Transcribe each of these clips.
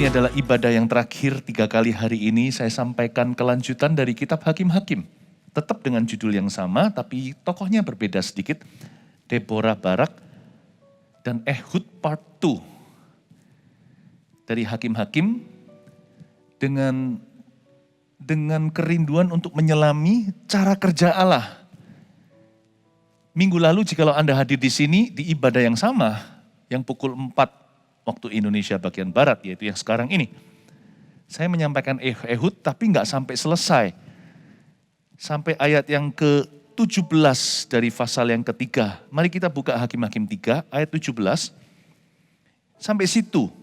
Ini adalah ibadah yang terakhir 3 kali hari ini saya sampaikan kelanjutan dari kitab Hakim-Hakim. Tetap dengan judul yang sama tapi tokohnya berbeda sedikit. Deborah Barak dan Ehud Part 2. Dari Hakim-Hakim dengan kerinduan untuk menyelami cara kerja Allah. Minggu lalu jikalau Anda hadir di sini di ibadah yang sama, yang pukul 4 waktu Indonesia bagian Barat, yaitu yang sekarang ini. Saya menyampaikan Ehud tapi nggak sampai selesai. Sampai ayat yang ke-17 dari pasal yang ketiga. Mari kita buka Hakim-Hakim 3 ayat 17. Sampai situ.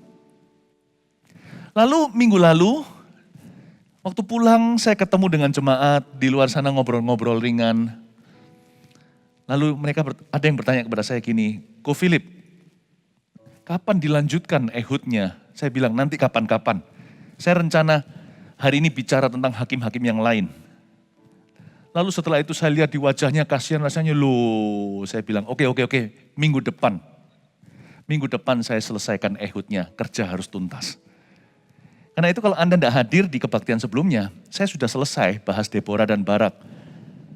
Lalu minggu lalu, waktu pulang saya ketemu dengan jemaat di luar sana ngobrol-ngobrol ringan. Lalu ada yang bertanya kepada saya gini, Ko Philip, kapan dilanjutkan Ehudnya? Saya bilang nanti kapan-kapan. Saya rencana hari ini bicara tentang hakim-hakim yang lain. Lalu setelah itu saya lihat di wajahnya kasihan rasanya, loh saya bilang oke, minggu depan. Minggu depan saya selesaikan Ehudnya, kerja harus tuntas. Karena itu kalau Anda tidak hadir di kebaktian sebelumnya, saya sudah selesai bahas Deborah dan Barak.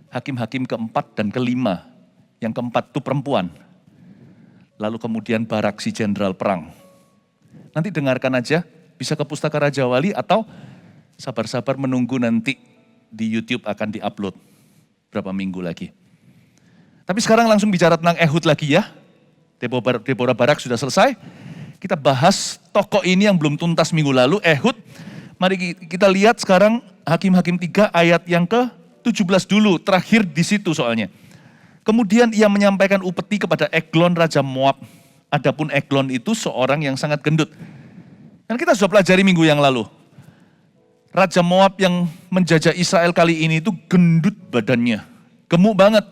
Hakim-hakim keempat dan kelima, yang keempat itu perempuan. Lalu kemudian Barak si jenderal perang. Nanti dengarkan aja, bisa ke Pustaka Raja Wali atau sabar-sabar menunggu nanti di YouTube akan diupload berapa minggu lagi. Tapi sekarang langsung bicara tentang Ehud lagi ya. Deborah Barak sudah selesai. Kita bahas tokoh ini yang belum tuntas minggu lalu, Ehud. Mari kita lihat sekarang Hakim-Hakim 3 ayat yang ke-17 dulu, terakhir di situ soalnya. Kemudian ia menyampaikan upeti kepada Eglon Raja Moab. Adapun Eglon itu seorang yang sangat gendut. Dan kita sudah pelajari minggu yang lalu. Raja Moab yang menjajah Israel kali ini itu gendut badannya. Gemuk banget.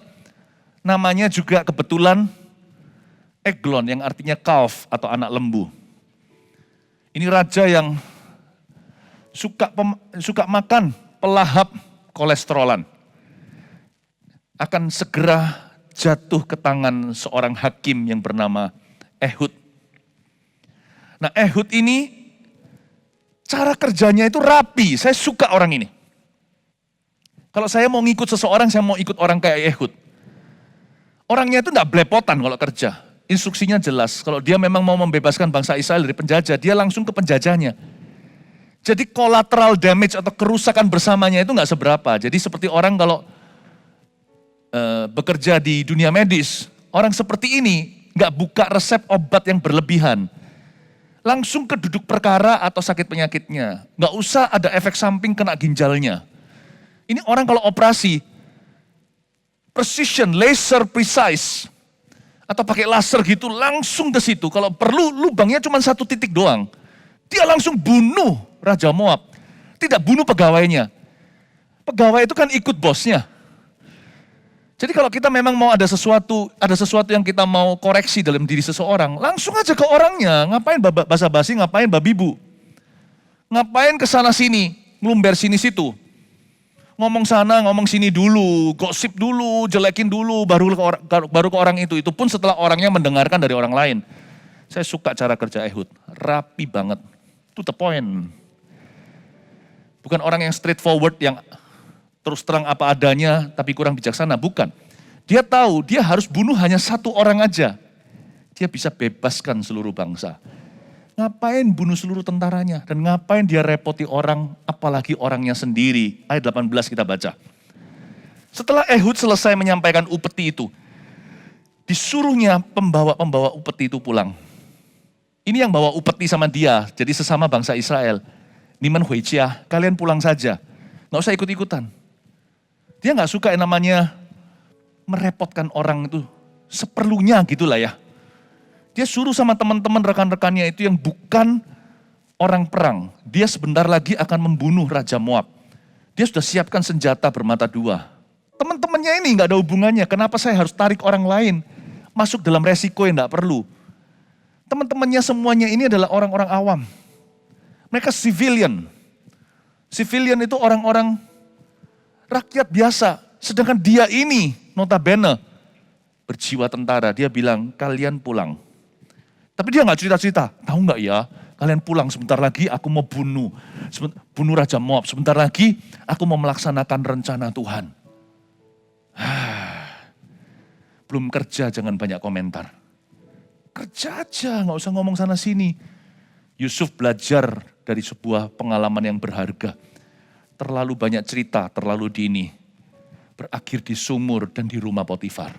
Namanya juga kebetulan Eglon yang artinya kalf atau anak lembu. Ini raja yang suka makan pelahap kolesterolan. Akan segera jatuh ke tangan seorang hakim yang bernama Ehud. Nah Ehud ini cara kerjanya itu rapi, saya suka orang ini. Kalau saya mau ngikut seseorang, saya mau ikut orang kayak Ehud. Orangnya itu enggak belepotan kalau kerja, instruksinya jelas. Kalau dia memang mau membebaskan bangsa Israel dari penjajah, dia langsung ke penjajahnya. Jadi collateral damage atau kerusakan bersamanya itu enggak seberapa. Jadi seperti orang kalau bekerja di dunia medis, orang seperti ini nggak buka resep obat yang berlebihan. Langsung ke duduk perkara atau sakit penyakitnya. Nggak usah ada efek samping kena ginjalnya. Ini orang kalau operasi, precision, laser precise, atau pakai laser gitu langsung ke situ. Kalau perlu lubangnya cuma 1 titik doang. Dia langsung bunuh Raja Moab. Tidak bunuh pegawainya. Pegawai itu kan ikut bosnya. Jadi kalau kita memang mau ada sesuatu yang kita mau koreksi dalam diri seseorang, langsung aja ke orangnya. Ngapain basa-basi, ngapain babibu? Ngapain ke sana sini, ngelumber sini situ. Ngomong sana, ngomong sini dulu, gosip dulu, jelekin dulu, baru ke orang itu. Itu pun setelah orangnya mendengarkan dari orang lain. Saya suka cara kerja Ehud, rapi banget. To the point. Bukan orang yang straightforward, yang terus terang apa adanya tapi kurang bijaksana, bukan. Dia tahu dia harus bunuh hanya 1 orang aja. Dia bisa bebaskan seluruh bangsa. Ngapain bunuh seluruh tentaranya dan ngapain dia repoti orang, apalagi orangnya sendiri. Ayat 18 kita baca. Setelah Ehud selesai menyampaikan upeti itu, disuruhnya pembawa upeti itu pulang. Ini yang bawa upeti sama dia, jadi sesama bangsa Israel. Niman Huijia, kalian pulang saja, nggak usah ikut-ikutan. Dia nggak suka yang namanya merepotkan orang itu seperlunya gitulah ya. Dia suruh sama teman-teman rekan-rekannya itu yang bukan orang perang. Dia sebentar lagi akan membunuh Raja Moab. Dia sudah siapkan senjata bermata 2. Teman-temannya ini nggak ada hubungannya. Kenapa saya harus tarik orang lain masuk dalam resiko yang nggak perlu? Teman-temannya semuanya ini adalah orang-orang awam. Mereka civilian. Civilian itu orang-orang rakyat biasa, sedangkan dia ini notabene berjiwa tentara. Dia bilang, kalian pulang. Tapi dia nggak cerita-cerita, tahu nggak ya, kalian pulang sebentar lagi aku mau bunuh Raja Moab. Sebentar lagi aku mau melaksanakan rencana Tuhan. Belum kerja jangan banyak komentar. Kerja aja, gak usah ngomong sana sini. Yusuf belajar dari sebuah pengalaman yang berharga. Terlalu banyak cerita, terlalu dini. Berakhir di sumur dan di rumah Potifar.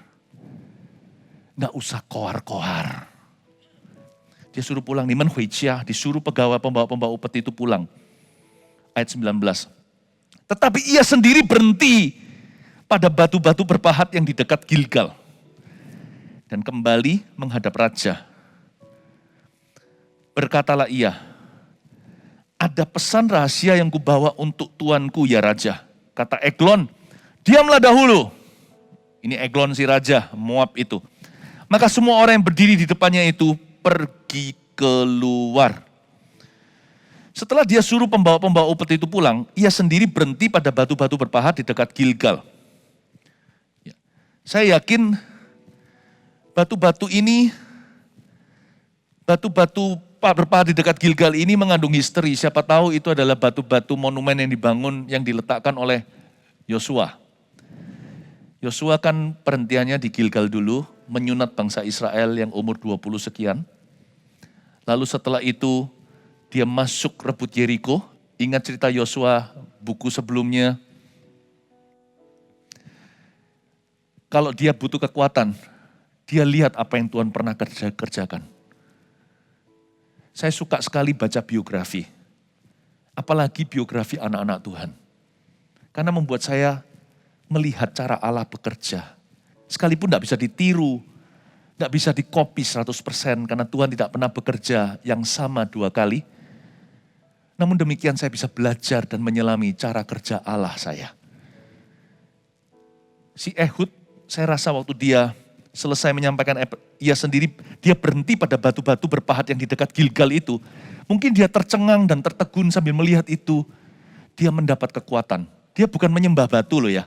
Gak usah kohar-kohar. Dia suruh pulang, Niman Huijia, disuruh pegawai pembawa upeti itu pulang. Ayat 19. Tetapi ia sendiri berhenti pada batu-batu berpahat yang di dekat Gilgal. Dan kembali menghadap raja. Berkatalah ia, ada pesan rahasia yang kubawa untuk tuanku ya raja. Kata Eglon, diamlah dahulu. Ini Eglon si raja Moab itu. Maka semua orang yang berdiri di depannya itu pergi keluar. Setelah dia suruh pembawa upeti itu pulang, ia sendiri berhenti pada batu-batu berpahat di dekat Gilgal. Ya. Saya yakin batu-batu berpahat di dekat Gilgal ini mengandung misteri. Siapa tahu itu adalah batu-batu monumen yang dibangun, yang diletakkan oleh Yosua. Yosua kan perhentiannya di Gilgal dulu, menyunat bangsa Israel yang umur 20 sekian. Lalu setelah itu dia masuk rebut Yeriko. Ingat cerita Yosua buku sebelumnya. Kalau dia butuh kekuatan, dia lihat apa yang Tuhan pernah kerjakan. Saya suka sekali baca biografi. Apalagi biografi anak-anak Tuhan. Karena membuat saya melihat cara Allah bekerja. Sekalipun tidak bisa ditiru, tidak bisa dikopi 100% karena Tuhan tidak pernah bekerja yang sama 2 kali. Namun demikian saya bisa belajar dan menyelami cara kerja Allah saya. Si Ehud, saya rasa waktu dia selesai menyampaikan, dia berhenti pada batu-batu berpahat yang di dekat Gilgal itu. Mungkin dia tercengang dan tertegun sambil melihat itu. Dia mendapat kekuatan. Dia bukan menyembah batu loh ya.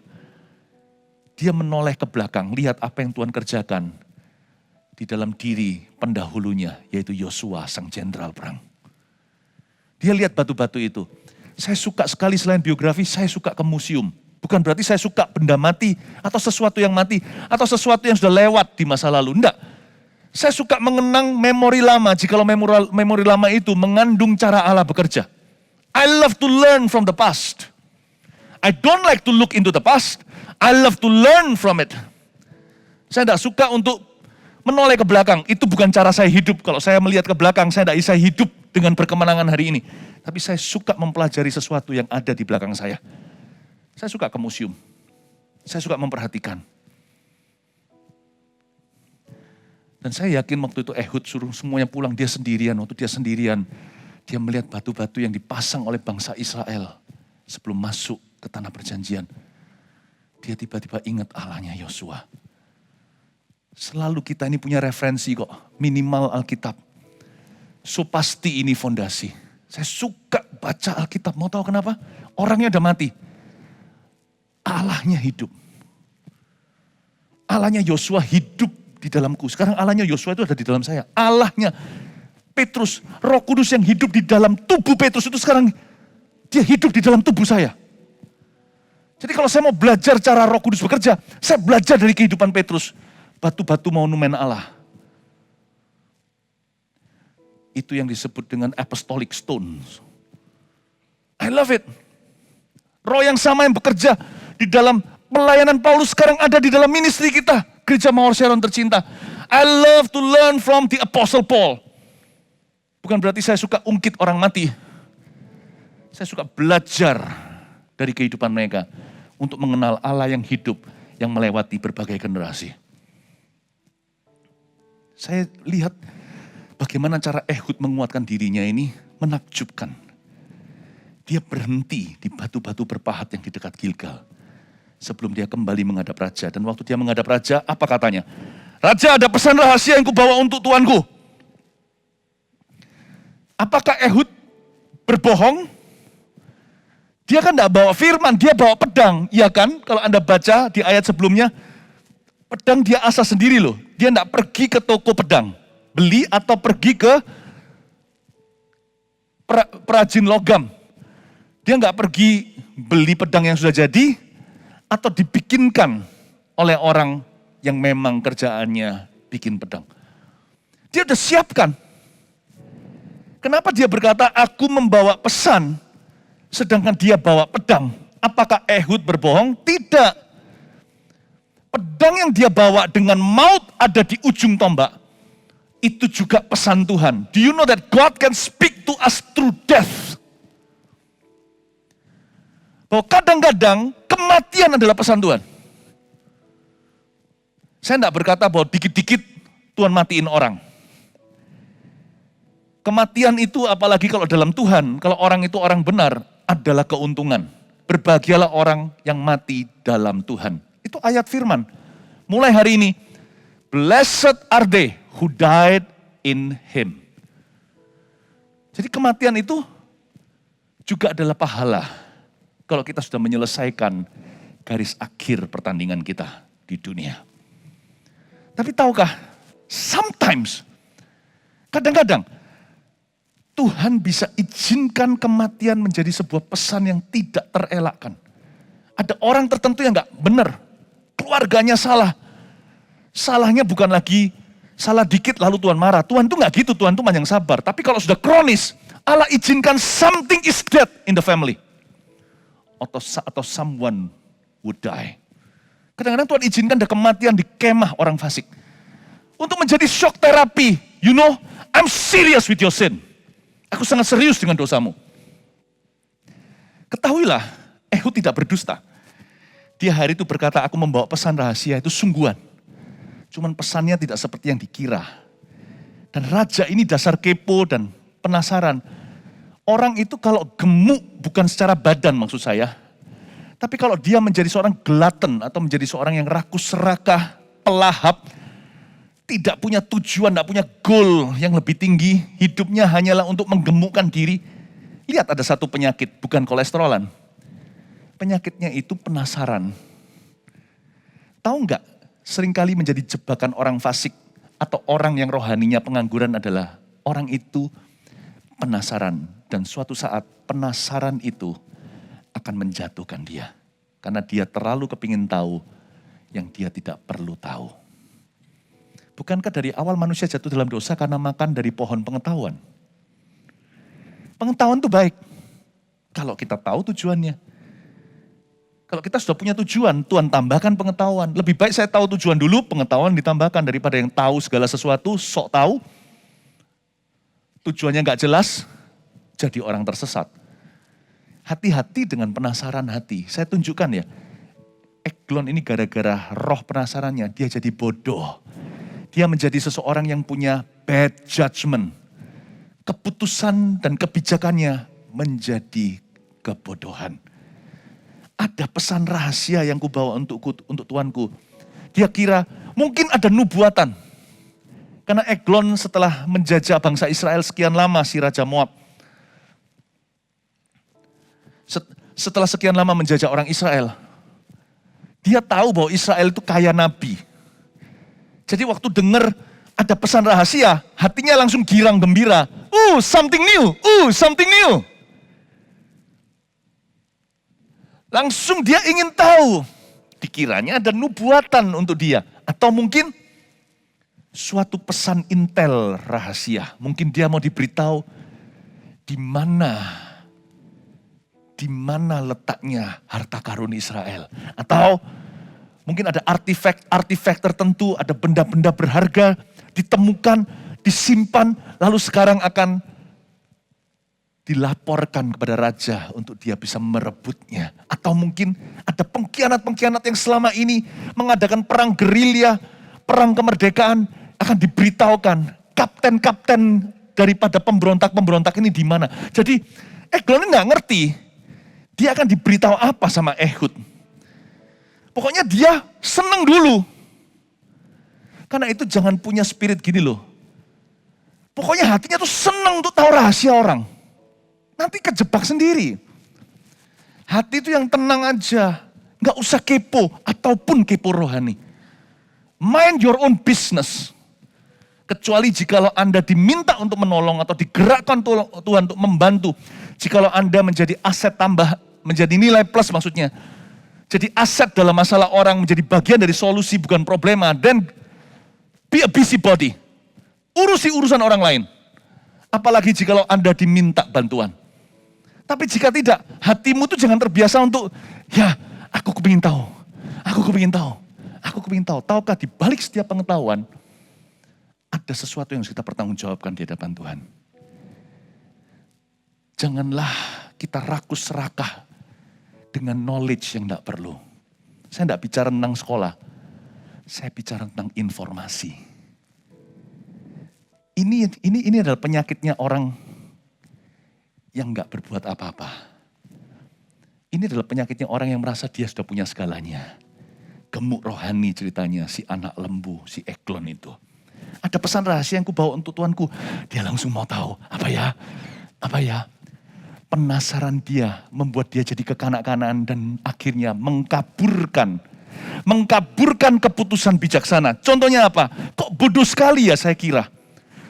Dia menoleh ke belakang, lihat apa yang Tuhan kerjakan di dalam diri pendahulunya, yaitu Yosua, sang jenderal perang. Dia lihat batu-batu itu. Saya suka sekali selain biografi, saya suka ke museum. Bukan berarti saya suka benda mati, atau sesuatu yang mati, atau sesuatu yang sudah lewat di masa lalu. Enggak. Saya suka mengenang memori lama, jikalau memori lama itu mengandung cara Allah bekerja. I love to learn from the past. I don't like to look into the past. I love to learn from it. Saya tidak suka untuk menoleh ke belakang. Itu bukan cara saya hidup. Kalau saya melihat ke belakang, saya tidak bisa hidup dengan berkemenangan hari ini. Tapi saya suka mempelajari sesuatu yang ada di belakang saya. Saya suka ke museum. Saya suka memperhatikan. Dan saya yakin waktu itu Ehud suruh semuanya pulang, dia sendirian. Waktu dia sendirian, dia melihat batu-batu yang dipasang oleh bangsa Israel sebelum masuk ke tanah perjanjian. Dia tiba-tiba ingat Allahnya Yosua. Selalu kita ini punya referensi kok, minimal Alkitab. So pasti ini fondasi. Saya suka baca Alkitab, mau tahu kenapa? Orangnya udah mati. Allahnya hidup. Allahnya Yosua hidup di dalamku. Sekarang Allahnya Yosua itu ada di dalam saya. Allahnya Petrus, Roh Kudus yang hidup di dalam tubuh Petrus itu sekarang dia hidup di dalam tubuh saya. Jadi kalau saya mau belajar cara Roh Kudus bekerja, saya belajar dari kehidupan Petrus. Batu-batu monumen Allah. Itu yang disebut dengan apostolic stones. I love it. Roh yang sama yang bekerja di dalam pelayanan Paulus sekarang ada di dalam ministry kita. Gereja Mawar Sharon tercinta. I love to learn from the Apostle Paul. Bukan berarti saya suka ungkit orang mati. Saya suka belajar dari kehidupan mereka untuk mengenal Allah yang hidup, yang melewati berbagai generasi. Saya lihat bagaimana cara Ehud menguatkan dirinya ini menakjubkan. Dia berhenti di batu-batu berpahat yang di dekat Gilgal. Sebelum dia kembali menghadap raja. Dan waktu dia menghadap raja, apa katanya? Raja, ada pesan rahasia yang kubawa untuk tuanku. Apakah Ehud berbohong? Dia kan tidak bawa firman, dia bawa pedang. Iya kan? Kalau Anda baca di ayat sebelumnya, pedang dia asah sendiri loh. Dia tidak pergi ke toko pedang. Beli atau pergi ke perajin logam. Dia nggak pergi beli pedang yang sudah jadi atau dibikinkan oleh orang yang memang kerjaannya bikin pedang. Dia udah siapkan. Kenapa dia berkata, aku membawa pesan, sedangkan dia bawa pedang? Apakah Ehud berbohong? Tidak. Pedang yang dia bawa dengan maut ada di ujung tombak. Itu juga pesan Tuhan. Do you know that God can speak to us through death? Bahwa kadang-kadang kematian adalah pesan Tuhan. Saya tidak berkata bahwa dikit-dikit Tuhan matiin orang. Kematian itu apalagi kalau dalam Tuhan, kalau orang itu orang benar, adalah keuntungan. Berbahagialah orang yang mati dalam Tuhan. Itu ayat firman. Mulai hari ini, blessed are they who died in Him. Jadi kematian itu juga adalah pahala. Kalau kita sudah menyelesaikan garis akhir pertandingan kita di dunia. Tapi tahukah, sometimes, kadang-kadang, Tuhan bisa izinkan kematian menjadi sebuah pesan yang tidak terelakkan. Ada orang tertentu yang gak benar, keluarganya salah. Salahnya bukan lagi salah dikit lalu Tuhan marah. Tuhan itu gak gitu, Tuhan itu yang sabar. Tapi kalau sudah kronis, Allah izinkan something is dead in the family. Atau someone would die. Kadang-kadang Tuhan izinkan ada kematian di kemah orang fasik. Untuk menjadi shock terapi. You know, I'm serious with your sin. Aku sangat serius dengan dosamu. Ketahuilah, Ehud tidak berdusta. Dia hari itu berkata, aku membawa pesan rahasia itu sungguhan. Cuman pesannya tidak seperti yang dikira. Dan raja ini dasar kepo dan penasaran. Orang itu kalau gemuk, bukan secara badan maksud saya. Tapi kalau dia menjadi seorang glutton atau menjadi seorang yang rakus serakah, pelahap, tidak punya tujuan, tidak punya goal yang lebih tinggi, hidupnya hanyalah untuk menggemukkan diri. Lihat ada satu penyakit, bukan kolesterolan. Penyakitnya itu penasaran. Tahu nggak, seringkali menjadi jebakan orang fasik atau orang yang rohaninya pengangguran adalah orang itu penasaran. Dan suatu saat penasaran itu akan menjatuhkan dia. Karena dia terlalu kepingin tahu yang dia tidak perlu tahu. Bukankah dari awal manusia jatuh dalam dosa karena makan dari pohon pengetahuan? Pengetahuan itu baik. Kalau kita tahu tujuannya. Kalau kita sudah punya tujuan, Tuhan tambahkan pengetahuan. Lebih baik saya tahu tujuan dulu, pengetahuan ditambahkan. Daripada yang tahu segala sesuatu, sok tahu. Tujuannya gak jelas, jadi orang tersesat. Hati-hati dengan penasaran hati. Saya tunjukkan ya. Eglon ini gara-gara roh penasarannya, dia jadi bodoh. Dia menjadi seseorang yang punya bad judgment. Keputusan dan kebijakannya menjadi kebodohan. Ada pesan rahasia yang kubawa untuk Tuanku. Dia kira mungkin ada nubuatan. Karena Eglon setelah menjajah bangsa Israel sekian lama si Raja Moab. Setelah sekian lama menjajah orang Israel. Dia tahu bahwa Israel itu kaya nabi. Jadi waktu dengar ada pesan rahasia, hatinya langsung girang gembira. Something new, something new. Langsung dia ingin tahu. Dikiranya ada nubuatan untuk dia. Atau mungkin suatu pesan intel rahasia. Mungkin dia mau diberitahu di mana letaknya harta karun Israel. Atau mungkin ada artifak tertentu, ada benda-benda berharga ditemukan, disimpan, lalu sekarang akan dilaporkan kepada raja untuk dia bisa merebutnya. Atau mungkin ada pengkhianat-pengkhianat yang selama ini mengadakan perang gerilya, perang kemerdekaan, akan diberitahukan kapten-kapten daripada pemberontak-pemberontak ini di mana. Jadi Eglon ini nggak ngerti, dia akan diberitahu apa sama Ehud. Pokoknya dia seneng dulu. Karena itu jangan punya spirit gini loh. Pokoknya hatinya tuh seneng untuk tahu rahasia orang. Nanti kejebak sendiri. Hati itu yang tenang aja. Nggak usah kepo ataupun kepo rohani. Mind your own business. Kecuali jikalau Anda diminta untuk menolong atau digerakkan Tuhan untuk membantu. Jikalau Anda menjadi aset tambah, menjadi nilai plus maksudnya. Jadi aset dalam masalah orang, menjadi bagian dari solusi bukan problema. Then be a busybody. Urusi urusan orang lain. Apalagi jikalau Anda diminta bantuan. Tapi jika tidak, hatimu tuh jangan terbiasa untuk, ya aku kepingin tahu, aku kepingin tahu, aku kepingin tahu. Tahukah di balik setiap pengetahuan, ada sesuatu yang harus kita pertanggungjawabkan di hadapan Tuhan. Janganlah kita rakus serakah dengan knowledge yang tidak perlu. Saya tidak bicara tentang sekolah, saya bicara tentang informasi. Ini adalah penyakitnya orang yang nggak berbuat apa-apa. Ini adalah penyakitnya orang yang merasa dia sudah punya segalanya. Gemuk rohani ceritanya si anak lembu, si Eglon itu. Ada pesan rahasia yang kubawa untuk Tuanku. Dia langsung mau tahu, apa ya? Penasaran dia membuat dia jadi kekanak-kanaan dan akhirnya mengkaburkan keputusan bijaksana. Contohnya apa? Kok bodoh sekali ya saya kira.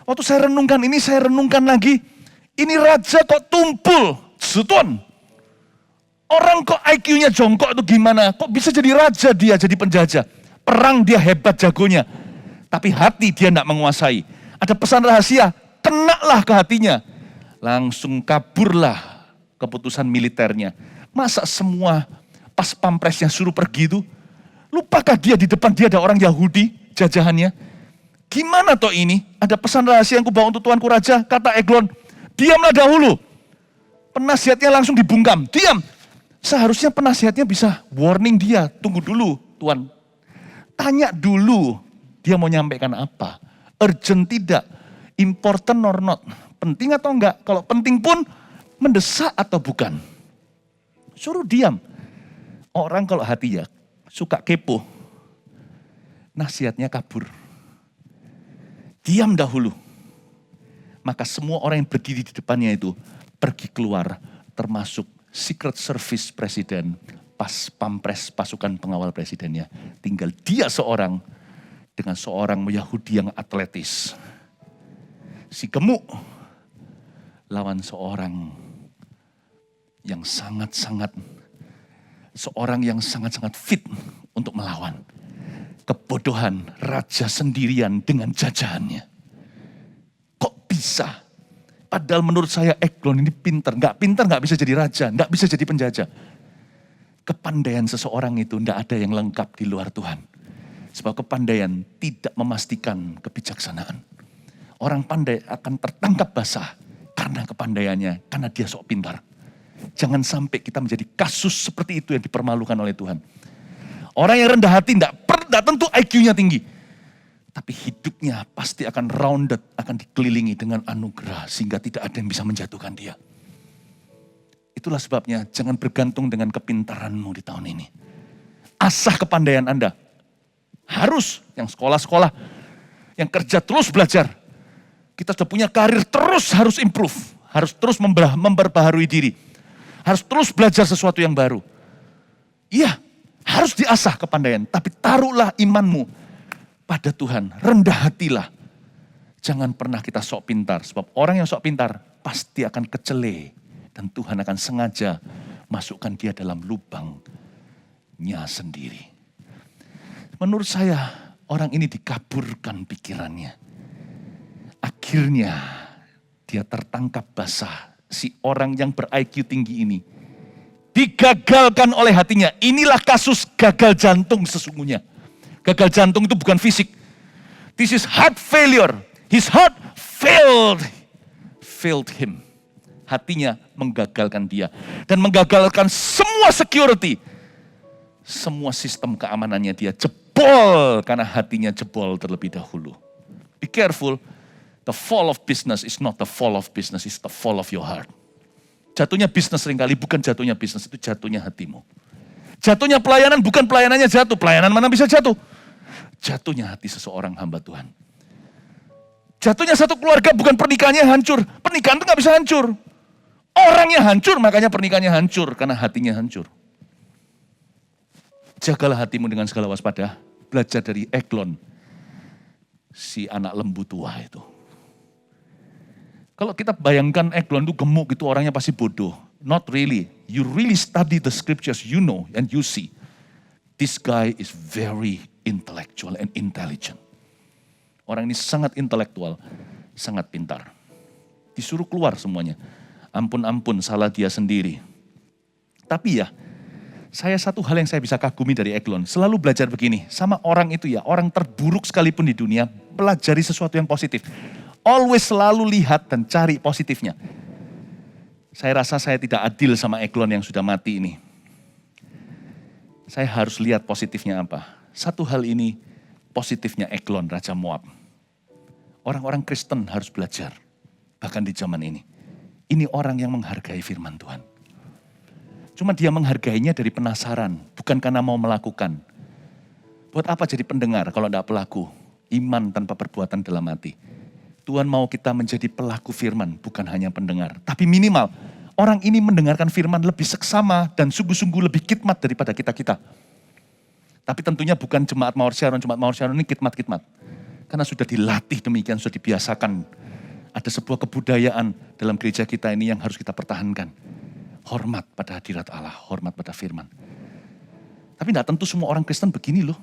Waktu saya renungkan ini, saya renungkan lagi. Ini raja kok tumpul, setun. Orang kok IQ-nya jongkok itu gimana? Kok bisa jadi raja dia, jadi penjajah. Perang dia hebat jagonya. Tapi hati dia tidak menguasai. Ada pesan rahasia, kenalah ke hatinya. Langsung kaburlah keputusan militernya. Masa semua pas pampresnya suruh pergi itu, lupakah dia di depan dia ada orang Yahudi, jajahannya? Gimana toh ini? Ada pesan rahasia yang kubawa untuk Tuanku Raja, kata Eglon. Diamlah dahulu. Penasihatnya langsung dibungkam. Diam. Seharusnya penasihatnya bisa warning dia. Tunggu dulu Tuan. Tanya dulu. Dia mau nyampaikan apa. Urgent tidak. Important or not. Penting atau enggak. Kalau penting pun mendesak atau bukan. Suruh diam. Orang kalau hati ya suka kepo. Nasihatnya kabur. Diam dahulu. Maka semua orang yang berdiri di depannya itu pergi keluar, termasuk Secret Service Presiden, pas pampres pasukan pengawal presidennya. Tinggal dia seorang dengan seorang Yahudi yang atletis. Si gemuk lawan seorang yang sangat-sangat fit untuk melawan. Kebodohan raja sendirian dengan jajahannya. Kok bisa? Padahal menurut saya Eglon ini pintar. Nggak bisa jadi raja, nggak bisa jadi penjajah. Kepandaian seseorang itu nggak ada yang lengkap di luar Tuhan. Sebab kepandaian tidak memastikan kebijaksanaan. Orang pandai akan tertangkap basah karena kepandaiannya, karena dia sok pintar. Jangan sampai kita menjadi kasus seperti itu yang dipermalukan oleh Tuhan. Orang yang rendah hati tidak tentu IQ-nya tinggi. Tapi hidupnya pasti akan rounded, akan dikelilingi dengan anugerah. Sehingga tidak ada yang bisa menjatuhkan dia. Itulah sebabnya jangan bergantung dengan kepintaranmu di tahun ini. Asah kepandaian Anda. Harus yang sekolah-sekolah, yang kerja terus belajar. Kita sudah punya karir terus harus improve. Harus terus memperbaharui diri. Harus terus belajar sesuatu yang baru. Iya. Harus diasah kepandaian, tapi taruhlah imanmu pada Tuhan. Rendah hatilah. Jangan pernah kita sok pintar, sebab orang yang sok pintar pasti akan kecele. Dan Tuhan akan sengaja masukkan dia dalam lubangnya sendiri. Menurut saya, orang ini dikaburkan pikirannya. Akhirnya dia tertangkap basah. Si orang yang ber-IQ tinggi ini digagalkan oleh hatinya. Inilah kasus gagal jantung sesungguhnya. Gagal jantung itu bukan fisik. This is heart failure. His heart failed him. Hatinya menggagalkan dia. Dan menggagalkan semua security. Semua sistem keamanannya dia jebol. Karena hatinya jebol terlebih dahulu. Be careful. The fall of business is not the fall of business. It's the fall of your heart. Jatuhnya bisnis seringkali bukan jatuhnya bisnis, itu jatuhnya hatimu. Jatuhnya pelayanan bukan pelayanannya jatuh, pelayanan mana bisa jatuh. Jatuhnya hati seseorang hamba Tuhan. Jatuhnya satu keluarga bukan pernikahannya hancur, pernikahan itu gak bisa hancur. Orangnya hancur, makanya pernikahannya hancur, karena hatinya hancur. Jagalah hatimu dengan segala waspada, belajar dari Eglon. si anak lembu tua itu. Kalau kita bayangkan Eglon itu gemuk gitu, orangnya pasti bodoh. Not really. You really study the scriptures, you know and you see. This guy is very intellectual and intelligent. Orang ini sangat intelektual, sangat pintar. Disuruh keluar semuanya. Ampun-ampun, salah dia sendiri. Tapi ya, saya satu hal yang saya bisa kagumi dari Eglon, selalu belajar begini, sama orang itu ya, orang terburuk sekalipun di dunia, pelajari sesuatu yang positif. Always selalu lihat dan cari positifnya. Saya rasa saya tidak adil sama Eglon yang sudah mati ini. Saya harus lihat positifnya apa. Satu hal ini, positifnya Eglon, Raja Moab. Orang-orang Kristen harus belajar, bahkan di zaman ini. Ini orang yang menghargai firman Tuhan. Cuma dia menghargainya dari penasaran, bukan karena mau melakukan. Buat apa jadi pendengar kalau tidak pelaku? Iman tanpa perbuatan dalam hati. Tuhan mau kita menjadi pelaku firman, bukan hanya pendengar. Tapi minimal, orang ini mendengarkan firman lebih seksama dan sungguh-sungguh lebih khidmat daripada kita-kita. Tapi tentunya bukan jemaat Mawar Sharon ini khidmat-khidmat. Karena sudah dilatih demikian, sudah dibiasakan. Ada sebuah kebudayaan dalam gereja kita ini yang harus kita pertahankan. Hormat pada hadirat Allah, hormat pada firman. Tapi tidak tentu semua orang Kristen begini loh.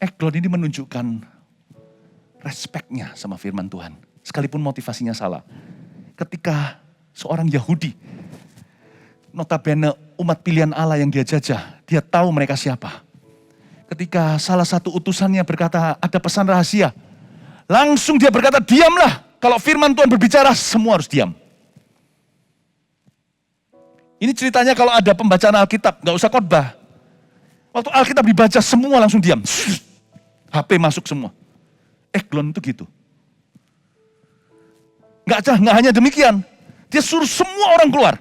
Eglon ini menunjukkan respeknya sama firman Tuhan. Sekalipun motivasinya salah. Ketika seorang Yahudi, notabene umat pilihan Allah yang dia jajah, dia tahu mereka siapa. Ketika salah satu utusannya berkata ada pesan rahasia, langsung dia berkata diamlah. Kalau firman Tuhan berbicara semua harus diam. Ini ceritanya kalau ada pembacaan Alkitab, gak usah khotbah. Waktu Alkitab dibaca semua langsung diam. HP masuk semua. Eglon itu gitu. Gak hanya demikian. Dia suruh semua orang keluar.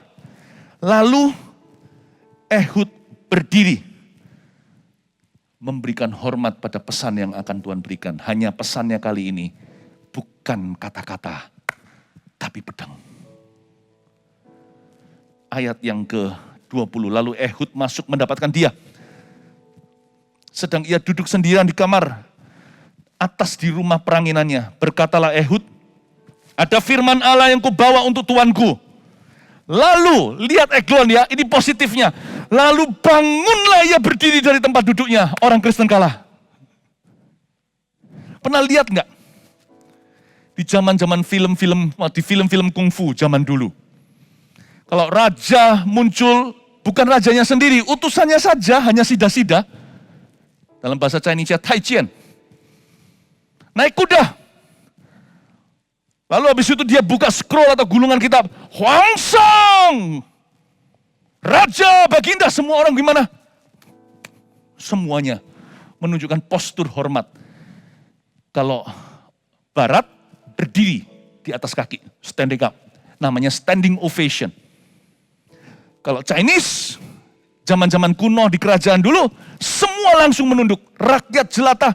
Lalu Ehud berdiri. Memberikan hormat pada pesan yang akan Tuhan berikan. Hanya pesannya kali ini bukan kata-kata, tapi pedang. Ayat yang ke-20, lalu Ehud masuk mendapatkan dia. Sedang ia duduk sendirian di kamar, atas di rumah peranginannya. Berkatalah Ehud, ada firman Allah yang kubawa untuk tuanku. Lalu, lihat Eglon ya, ini positifnya. Lalu bangunlah ia berdiri dari tempat duduknya. Orang Kristen kalah. Pernah lihat enggak? Di zaman-zaman di film-film kungfu zaman dulu. Kalau raja muncul, bukan rajanya sendiri, utusannya saja, hanya sida-sida. Dalam bahasa Chinese, Taijian. Naik kuda. Lalu habis itu dia buka scroll atau gulungan kitab. Huangsang! Raja, Baginda, semua orang gimana? Semuanya menunjukkan postur hormat. Kalau Barat, berdiri di atas kaki, standing up. Namanya standing ovation. Kalau Chinese, zaman-zaman kuno di kerajaan dulu, semua langsung menunduk. Rakyat jelata,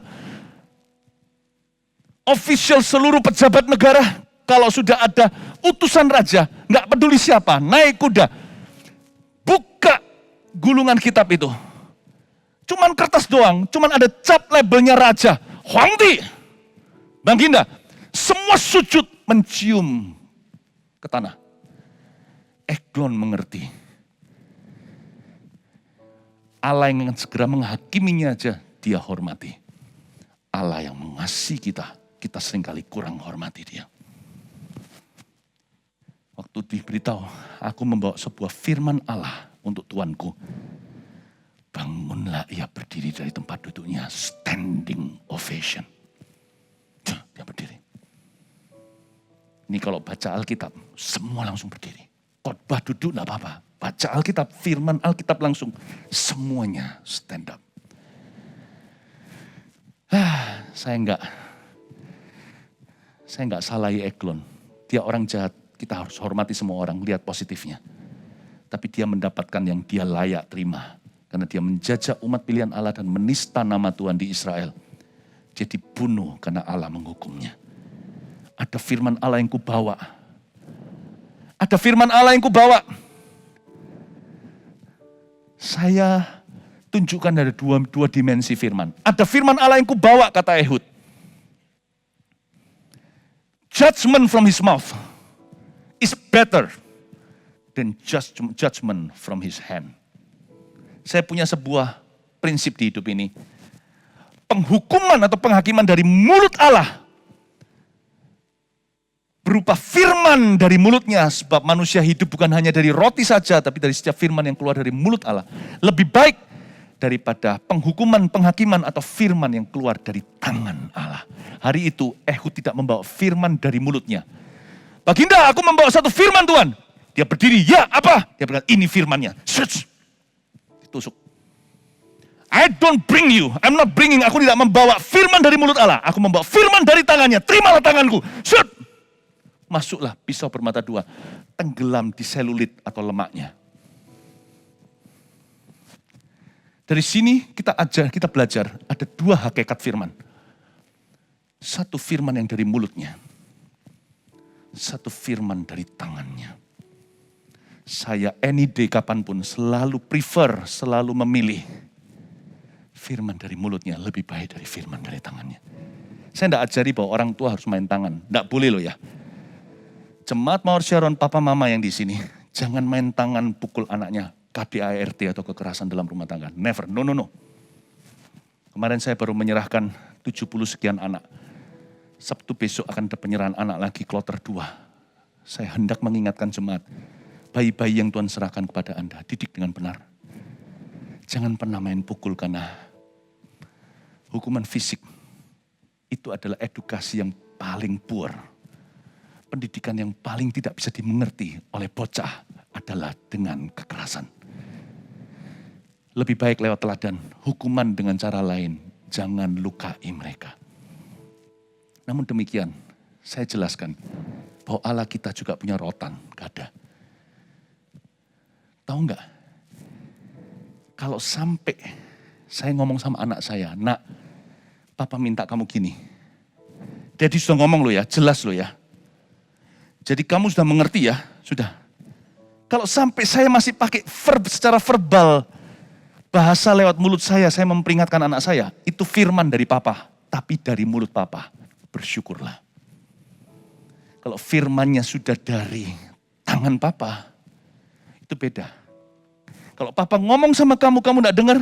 official seluruh pejabat negara, kalau sudah ada utusan raja, nggak peduli siapa, naik kuda, buka gulungan kitab itu. Cuman kertas doang, cuman ada cap labelnya raja, Huangdi, Baginda. Semua sujud mencium ke tanah. Eglon mengerti. Allah yang segera menghakiminya aja dia hormati. Allah yang mengasihi kita seringkali kurang hormati dia. Waktu diberitahu, aku membawa sebuah firman Allah untuk tuanku. Bangunlah ia berdiri dari tempat duduknya, standing ovation. Dia berdiri. Ini kalau baca Alkitab, semua langsung berdiri. Khotbah duduk enggak apa-apa. Baca Alkitab, firman Alkitab langsung. Semuanya stand up. Saya enggak salahi Eglon. Dia orang jahat, kita harus hormati semua orang, lihat positifnya. Tapi dia mendapatkan yang dia layak terima. Karena dia menjajah umat pilihan Allah dan menista nama Tuhan di Israel. Jadi bunuh karena Allah menghukumnya. Ada firman Allah yang kubawa. Ada firman Allah yang kubawa. Saya tunjukkan ada dua dimensi firman. Ada firman Allah yang kubawa, kata Ehud. judgment from his mouth is better than judgment from his hand. Saya punya sebuah prinsip di hidup ini. Penghukuman atau penghakiman dari mulut Allah berupa firman dari mulutnya, sebab manusia hidup bukan hanya dari roti saja, tapi dari setiap firman yang keluar dari mulut Allah. Lebih baik daripada penghukuman, penghakiman atau firman yang keluar dari tangan Allah. Hari itu Ehud tidak membawa firman dari mulutnya. Baginda, aku membawa satu firman Tuhan. Dia berdiri, ya apa? Dia berkata, ini firmannya. Ditusuk. I don't bring you, I'm not bringing, aku tidak membawa firman dari mulut Allah. Aku membawa firman dari tangannya, terimalah tanganku. Shoot! Masuklah pisau bermata dua, tenggelam di selulit atau lemaknya. Dari sini kita belajar ada dua hakikat firman. Satu firman yang dari mulutnya, satu firman dari tangannya. Saya any day kapanpun selalu prefer, selalu memilih firman dari mulutnya lebih baik dari firman dari tangannya. Saya tidak ajari bahwa orang tua harus main tangan, tidak boleh loh ya. Jemaat Mawar Sharon, papa mama yang di sini, jangan main tangan pukul anaknya, KDART atau kekerasan dalam rumah tangga. Never, no. Kemarin saya baru menyerahkan 70 sekian anak. Sabtu besok akan ada penyerahan anak lagi, kloter 2. Saya hendak mengingatkan jemaat, bayi-bayi yang Tuhan serahkan kepada Anda, didik dengan benar. Jangan pernah main pukul karena hukuman fisik itu adalah edukasi yang paling poor. Pendidikan yang paling tidak bisa dimengerti oleh bocah adalah dengan kekerasan. Lebih baik lewat teladan, hukuman dengan cara lain, jangan lukai mereka. Namun demikian, saya jelaskan bahwa Allah kita juga punya rotan, gak ada. Tahu nggak? Kalau sampai saya ngomong sama anak saya, nak, papa minta kamu gini. Daddy sudah ngomong lo ya, jelas lo ya. Jadi kamu sudah mengerti ya, sudah. Kalau sampai saya masih pakai secara verbal, bahasa lewat mulut saya memperingatkan anak saya, itu firman dari papa, tapi dari mulut papa, bersyukurlah. Kalau firmannya sudah dari tangan papa, itu beda. Kalau papa ngomong sama kamu tidak dengar,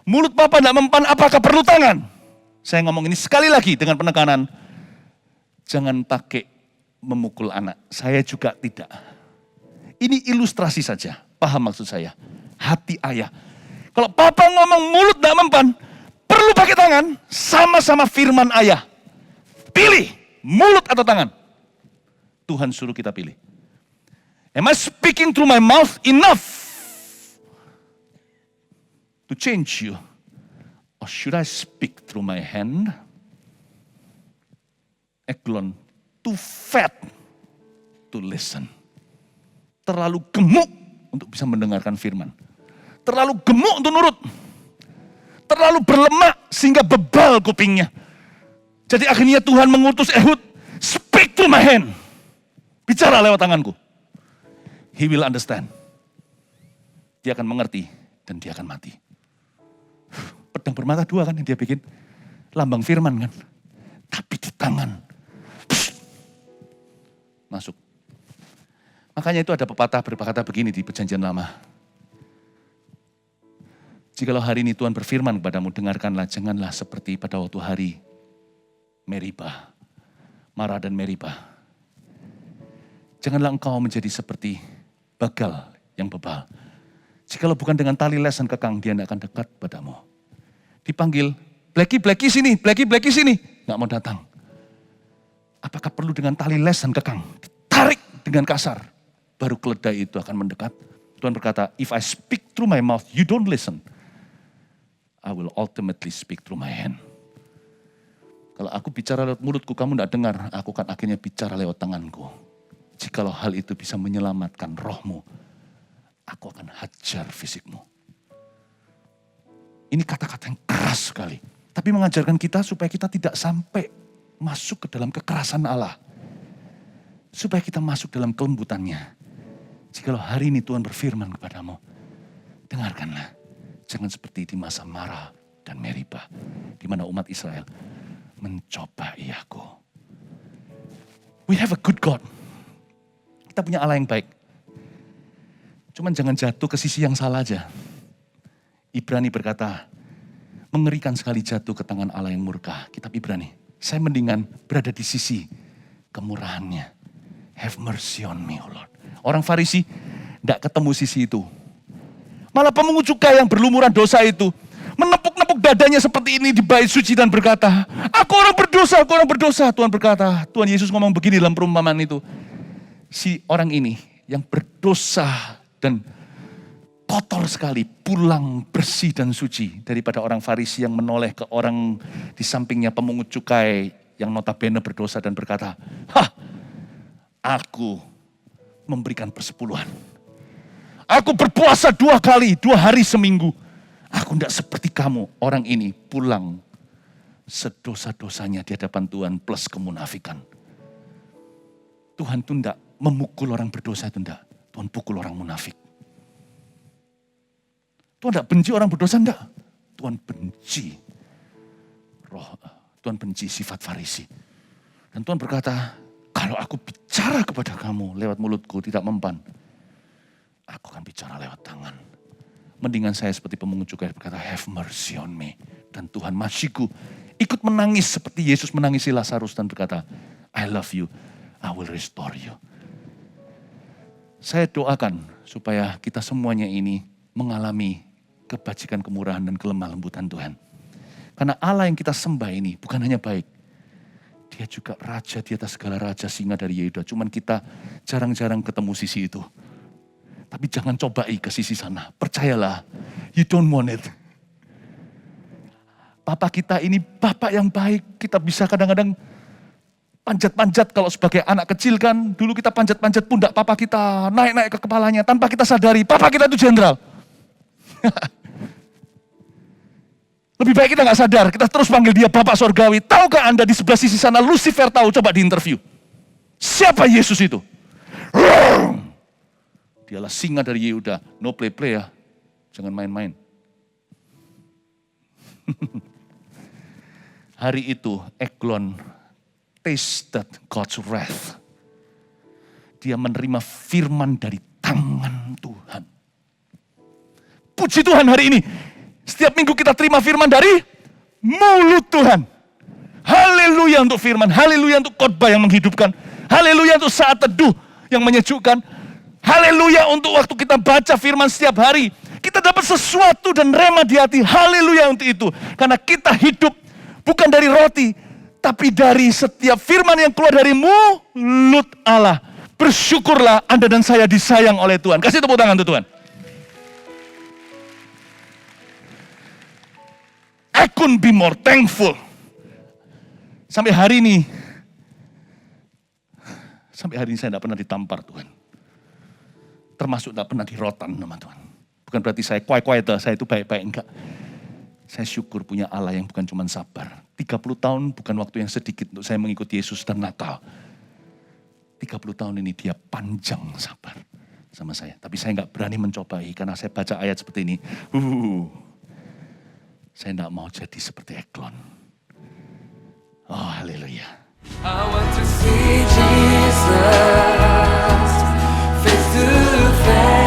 mulut papa tidak mempan, apakah perlu tangan? Saya ngomong ini sekali lagi dengan penekanan, jangan pakai memukul anak, saya juga tidak. Ini ilustrasi saja, paham maksud saya. Hati ayah. Kalau papa ngomong mulut tidak mempan, perlu pakai tangan, sama-sama firman ayah. Pilih, mulut atau tangan. Tuhan suruh kita pilih. Am I speaking through my mouth enough to change you? Or should I speak through my hand? Eglon, too fat to listen. Terlalu gemuk untuk bisa mendengarkan firman. Terlalu gemuk untuk nurut. Terlalu berlemak sehingga bebal kupingnya. Jadi akhirnya Tuhan mengutus Ehud, speak to my hand. Bicara lewat tanganku. He will understand. Dia akan mengerti dan dia akan mati. Pedang bermata dua kan yang dia bikin. Lambang firman kan. Tapi di tangan. Masuk. Makanya itu ada pepatah berkata begini di Perjanjian Lama. Jikalau hari ini Tuhan berfirman kepadamu, dengarkanlah, janganlah seperti pada waktu hari Meribah, Marah dan Meribah. Janganlah engkau menjadi seperti bagal yang bebal. Jikalau bukan dengan tali lesan kekang, dia tidak akan dekat padamu. Dipanggil, Blackie sini, Blackie sini. Nggak mau datang. Apakah perlu dengan tali lesan kekang? Ditarik dengan kasar. Baru keledai itu akan mendekat. Tuhan berkata, if I speak through my mouth, you don't listen. I will ultimately speak through my hand. Kalau aku bicara lewat mulutku, kamu tidak dengar. Aku akan akhirnya bicara lewat tanganku. Jikalau hal itu bisa menyelamatkan rohmu, aku akan hajar fisikmu. Ini kata-kata yang keras sekali. Tapi mengajarkan kita supaya kita tidak sampai masuk ke dalam kekerasan Allah. Supaya kita masuk dalam kelembutannya. Jikalau hari ini Tuhan berfirman kepadamu, dengarkanlah. Jangan seperti di masa Marah dan Meribah. Di mana umat Israel mencobai aku. We have a good God. Kita punya Allah yang baik. Cuman jangan jatuh ke sisi yang salah aja. Ibrani berkata, mengerikan sekali jatuh ke tangan Allah yang murka. Kitab Ibrani. Saya mendingan berada di sisi kemurahannya. Have mercy on me, oh Lord. Orang Farisi tidak ketemu sisi itu. Malah pemungut cukai yang berlumuran dosa itu menepuk-nepuk dadanya seperti ini di bait suci dan berkata, aku orang berdosa, aku orang berdosa. Tuhan berkata, Tuhan Yesus ngomong begini dalam perumpamaan itu. Si orang ini yang berdosa dan kotor sekali, pulang bersih dan suci daripada orang Farisi yang menoleh ke orang di sampingnya pemungut cukai yang notabene berdosa dan berkata, aku memberikan persepuluhan. Aku berpuasa 2 kali, 2 hari seminggu. Aku tidak seperti kamu. Orang ini pulang sedosa-dosanya di hadapan Tuhan plus kemunafikan. Tuhan itu tidak memukul orang berdosa, itu tidak. Tuhan pukul orang munafik. Tuhan tidak benci orang berdosa, enggak. Tuhan benci Tuhan benci sifat Farisi. Dan Tuhan berkata, kalau aku bicara kepada kamu lewat mulutku tidak mempan, aku akan bicara lewat tangan. Mendingan saya seperti pemungut cukai berkata, have mercy on me. Dan Tuhan Mashiku ikut menangis seperti Yesus menangisi Lazarus dan berkata, I love you, I will restore you. Saya doakan supaya kita semuanya ini mengalami kebajikan, kemurahan, dan kelemah lembutan Tuhan. Karena Allah yang kita sembah ini bukan hanya baik. Dia juga raja di atas segala raja, singa dari Yehuda. Cuman kita jarang-jarang ketemu sisi itu. Tapi jangan cobai ke sisi sana. Percayalah, you don't want it. Papa kita ini Bapak yang baik. Kita bisa kadang-kadang panjat-panjat kalau sebagai anak kecil kan. Dulu kita panjat-panjat pundak papa kita, naik-naik ke kepalanya. Tanpa kita sadari, papa kita itu jenderal. Lebih baik kita gak sadar, kita terus panggil dia Bapak Sorgawi. Tahukah Anda di sebelah sisi sana, Lucifer tahu, coba diinterview. Siapa Yesus itu? Dialah singa dari Yehuda. No play-play ya, jangan main-main. Hari itu Eglon tasted God's wrath. Dia menerima firman dari tangan Tuhan. Puji Tuhan hari ini. Setiap minggu kita terima firman dari mulut Tuhan. Haleluya untuk firman. Haleluya untuk khotbah yang menghidupkan. Haleluya untuk saat teduh yang menyejukkan. Haleluya untuk waktu kita baca firman setiap hari. Kita dapat sesuatu dan rema di hati. Haleluya untuk itu. Karena kita hidup bukan dari roti, tapi dari setiap firman yang keluar dari mulut Allah. Bersyukurlah Anda dan saya disayang oleh Tuhan. Kasih tepuk tangan untuk Tuhan. I couldn't be more thankful. Sampai hari ini saya tidak pernah ditampar Tuhan. Termasuk tidak pernah dirotan sama Tuhan. Bukan berarti saya quiet, saya itu baik-baik, enggak. Saya syukur punya Allah yang bukan cuma sabar. 30 tahun bukan waktu yang sedikit untuk saya mengikuti Yesus dan nakal. 30 tahun ini dia panjang sabar sama saya. Tapi saya enggak berani mencobai karena saya baca ayat seperti ini. Saya enggak mau jadi seperti Eglon. Oh, haleluya. I want to see Jesus face to face.